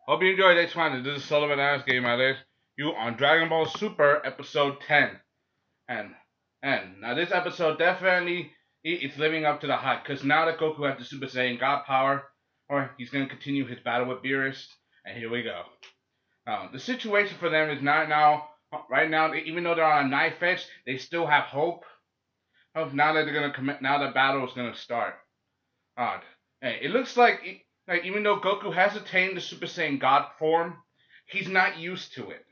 Hope you enjoyed this one. This is Sullivan Ass Game Artist. You on Dragon Ball Super Episode 10. And and now this episode definitely it's living up to the hype because now that Goku has the Super Saiyan God power, or he's gonna continue his battle with Beerus. And here we go. The situation for them is not now right now. Even though they're on a knife edge, they still have hope. Of now that they're gonna commit. Now the battle is gonna start. Uh, hey, it looks like even though Goku has attained the Super Saiyan God form, he's not used to it.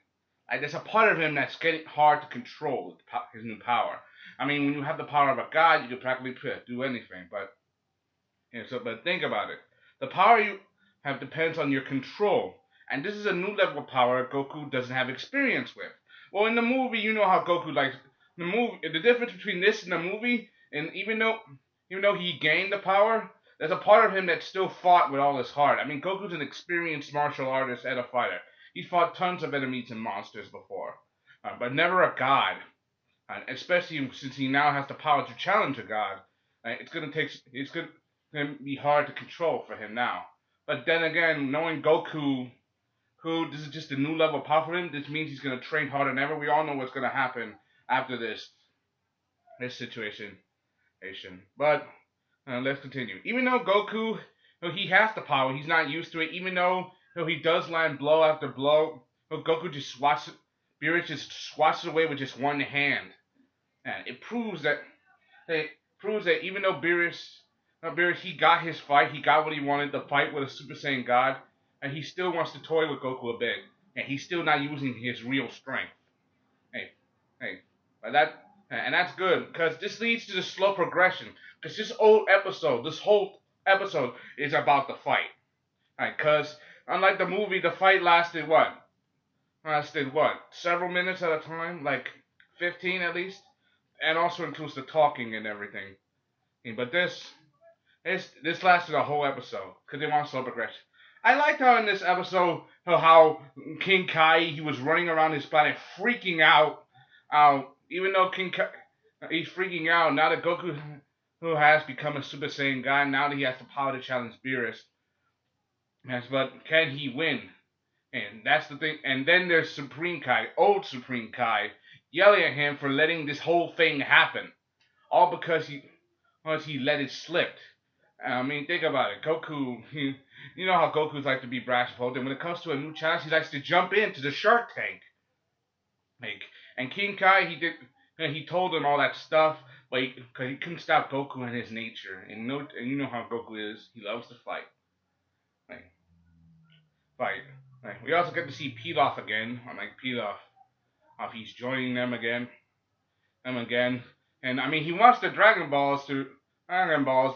Like there's a part of him that's getting hard to control with his new power. I mean, when you have the power of a god, you can practically do anything. But think about it. The power you have depends on your control, and this is a new level of power Goku doesn't have experience with. Well, in the movie, you know how Goku likes the movie. The difference between this and the movie, and even though he gained the power, there's a part of him that still fought with all his heart. I mean, Goku's an experienced martial artist and a fighter. He fought tons of enemies and monsters before, but never a god. Especially since he now has the power to challenge a god. It's gonna be hard to control for him now. But then again, knowing Goku, who this is just a new level of power for him, this means he's gonna train harder than ever. We all know what's gonna happen after this situation. But let's continue. Even though Goku, he has the power, he's not used to it. Even though he does land blow after blow, Goku just Beerus just swats it away with just one hand, and it proves that even though Beerus he got his fight, he got what he wanted, the fight with a Super Saiyan God, and he still wants to toy with Goku a bit, and he's still not using his real strength. Hey, hey, but that's good because this leads to the slow progression. Because this whole episode is about the fight. Right? Because unlike the movie, the fight lasted what? Several minutes at a time, like 15 at least, and also includes the talking and everything. But this lasted a whole episode because they want slow progression. I liked how in this episode how King Kai he was running around his planet freaking out. Even though King Kai he's freaking out now that Goku who has become a Super Saiyan God, now that he has the power to challenge Beerus. Yes, but can he win? And that's the thing. And then there's Supreme Kai, old Supreme Kai, yelling at him for letting this whole thing happen, all because he let it slip. I mean, think about it. Goku, you know how Goku's like to be brash and when it comes to a new challenge, he likes to jump into the Shark Tank. Like, and King Kai, he told him all that stuff, but because he couldn't stop Goku and his nature, and you know how Goku is, he loves to fight. Like, fight. Like, we also get to see Pilaf again. I'm like Pilaf, he's joining them again, and I mean he wants the Dragon Balls,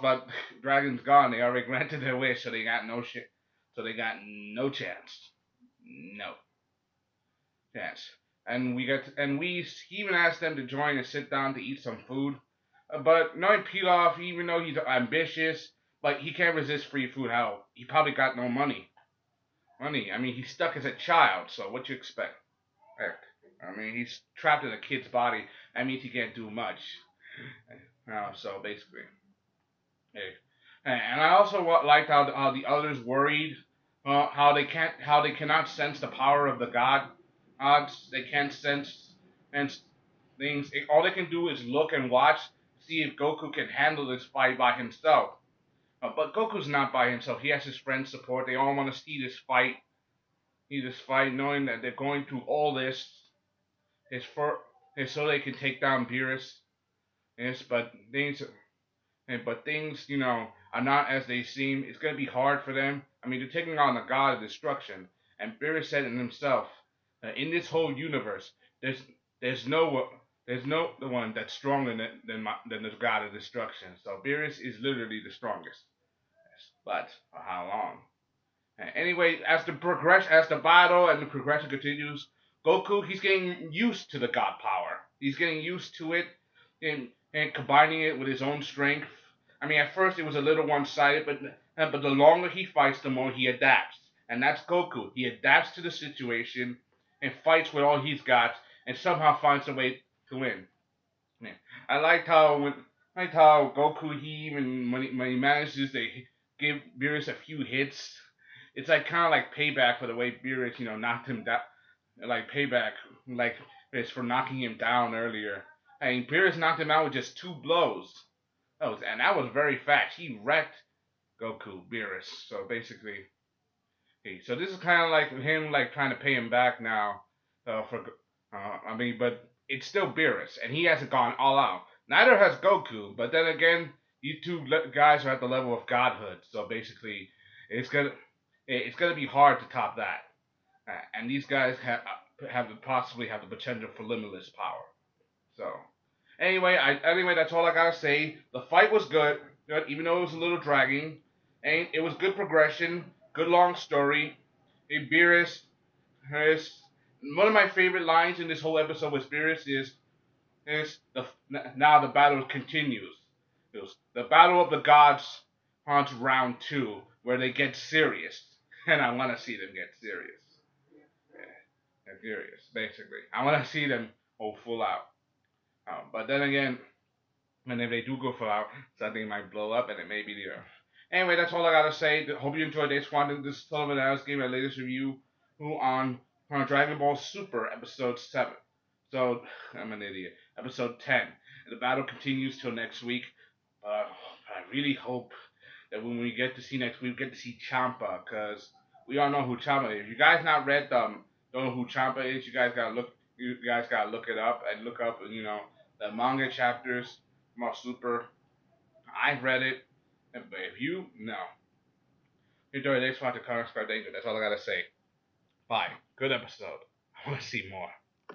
but Dragon's gone. They already granted their wish, so they got no shit. So they got no chance. No chance. And we even asked them to join and sit down to eat some food. But knowing Pilaf, even though he's ambitious, but he can't resist free food. How he probably got no money. I mean, he's stuck as a child. So what you expect? Heck, I mean, he's trapped in a kid's body. That means he can't do much. So basically, hey. And I also liked how the others worried, how they cannot sense the power of the gods. They can't sense and things. All they can do is look and watch, see if Goku can handle this fight by himself. But Goku's not by himself. He has his friends' support. They all want to see this fight, knowing that they're going through all this, is so they can take down Beerus. Yes, but things, are not as they seem. It's gonna be hard for them. I mean, they're taking on the god of destruction, and Beerus said it himself. In this whole universe, there's no the one that's stronger than the god of destruction. So Beerus is literally the strongest. Yes, but for how long? Anyway, as the battle and the progression continues, Goku he's getting used to the god power. He's getting used to it and combining it with his own strength. I mean, at first it was a little one-sided, but the longer he fights, the more he adapts. And that's Goku. He adapts to the situation and fights with all he's got, and somehow finds a way to win. Yeah. I liked how Goku he even when he manages to give Beerus a few hits, it's like kind of like payback for the way Beerus, knocked him down, like payback, like it's for knocking him down earlier. I mean, Beerus knocked him out with just 2 blows. And that was very fast. He wrecked Goku, Beerus. So basically, so this is kind of like him like trying to pay him back now. For I mean, but it's still Beerus, and he hasn't gone all out. Neither has Goku. But then again, you two guys are at the level of godhood. So basically, it's gonna it's gonna be hard to top that. And these guys possibly have the potential for limitless power. So anyway, that's all I gotta say. The fight was good, even though it was a little dragging, and it was good progression, good long story. Hey, Beerus, is one of my favorite lines in this whole episode with Beerus is now the battle continues. It was the battle of the gods on to round 2, where they get serious, and I want to see them get serious. Yeah, serious, basically. I want to see them go full out. But then again, and if they do go full out, something might blow up and it may be the Earth. Anyway, that's all I gotta say. Hope you enjoyed this one. This is Sullivan and I gave my latest review on Dragon Ball Super Episode 7. So, I'm an idiot. Episode 10. And the battle continues till next week. I really hope that when we get to see next week, we get to see Champa, because we all know who Champa is. If you guys not read don't know who Champa is, you guys gotta look it up and look up, the manga chapters from Super. I've read it, but if you no, enjoy this one to Connor Scardanger. That's all I gotta say. Bye. Good episode. I want to see more.